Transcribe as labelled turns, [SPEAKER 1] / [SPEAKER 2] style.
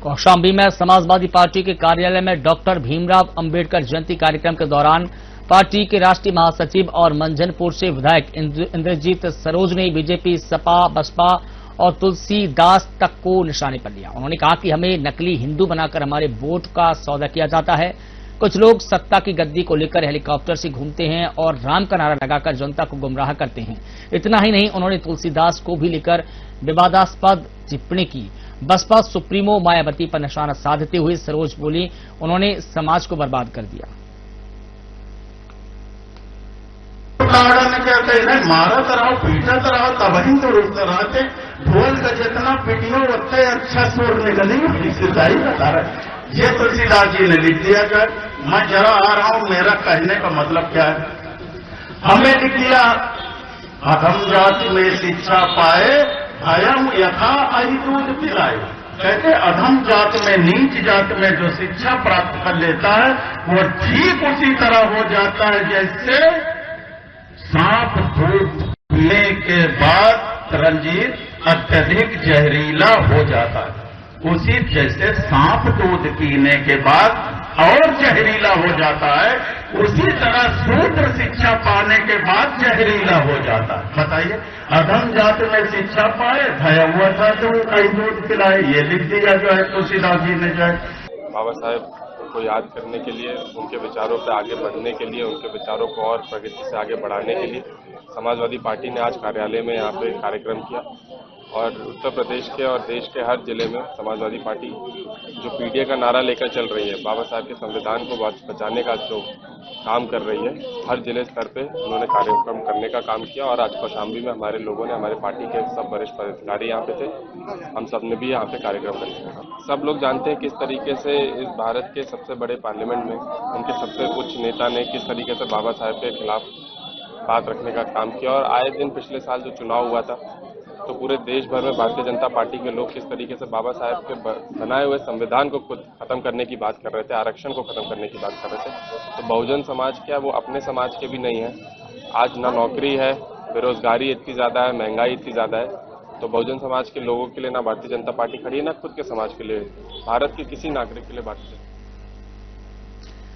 [SPEAKER 1] कौशाम्बी में समाजवादी पार्टी के कार्यालय में डॉक्टर भीमराव अंबेडकर जयंती कार्यक्रम के दौरान पार्टी के राष्ट्रीय महासचिव और मंझनपुर से विधायक इंद्रजीत सरोज ने बीजेपी, सपा, बसपा और तुलसीदास तक को निशाने पर लिया। उन्होंने कहा कि हमें नकली हिंदू बनाकर हमारे वोट का सौदा किया जाता है। कुछ लोग सत्ता की गद्दी को लेकर हेलीकॉप्टर से घूमते हैं और राम का नारा लगाकर जनता को गुमराह करते हैं। इतना ही नहीं, उन्होंने तुलसीदास को भी लेकर विवादास्पद टिप्पणी की। बसपा सुप्रीमो मायावती पर निशाना साधते हुए सरोज बोली, उन्होंने समाज को बर्बाद कर दिया।
[SPEAKER 2] मारत रहो, पीटत रहो, तभी तो रुकते रहते। ढोल का जितना पिटियो उतना अच्छा सुर निकली। सिद्धाई बता रहे ये तुलसीदास जी ने लिख दिया। क्या मैं जरा आ रहा हूं, मेरा कहने का मतलब क्या है। हमें लिख दिया, अधम जाति में शिक्षा पाए, भयम यथा अहि दूध पिलाए। कहते अधम जात में, नीच जात में जो शिक्षा प्राप्त कर लेता है वो ठीक उसी तरह हो जाता है जैसे सांप दूध पीने के बाद रंजीत अत्यधिक जहरीला हो जाता है। उसी जैसे सांप दूध पीने के बाद और जहरीला हो जाता है, उसी तरह शूद्र शिक्षा पाने के बाद जहरीला हो जाता है। बताइए, अधम जात में शिक्षा पाए, भया हुआ था तो कई दूध पिलाए। ये लिख दिया जो है तुलसीदास जी ने। जो है
[SPEAKER 3] बाबा साहेब को याद करने के लिए, उनके विचारों पर आगे बढ़ने के लिए, उनके विचारों को और प्रगति से आगे बढ़ाने के लिए समाजवादी पार्टी ने आज कार्यालय में यहाँ पे कार्यक्रम किया। और उत्तर प्रदेश के और देश के हर जिले में समाजवादी पार्टी जो पीडीए का नारा लेकर चल रही है, बाबा साहब के संविधान को बचाने का जो काम कर रही है, हर जिले स्तर पे उन्होंने कार्यक्रम करने का काम किया। और आज कौशाम्बी में हमारे लोगों ने, हमारे पार्टी के सब वरिष्ठ पदाधिकारी यहाँ पे थे, हम सब ने भी यहाँ पे कार्यक्रम करने का काम। सब लोग जानते हैं किस तरीके से इस भारत के सबसे बड़े पार्लियामेंट में उनके सबसे उच्च नेता ने किस तरीके से बाबा साहब के खिलाफ बात रखने का काम किया। और आए दिन पिछले साल जो चुनाव हुआ था तो पूरे देश भर में भारतीय जनता पार्टी के लोग किस तरीके से बाबा साहब के बनाए हुए संविधान को खुद खत्म करने की बात कर रहे थे, आरक्षण को खत्म करने की बात कर रहे थे। तो बहुजन समाज क्या, वो अपने समाज के भी नहीं है। आज ना नौकरी है, बेरोजगारी इतनी ज्यादा है, महंगाई इतनी ज्यादा है, तो बहुजन समाज के लोगों के लिए ना भारतीय जनता पार्टी खड़ी है, ना खुद के समाज के लिए, भारत के किसी नागरिक के लिए भारतीय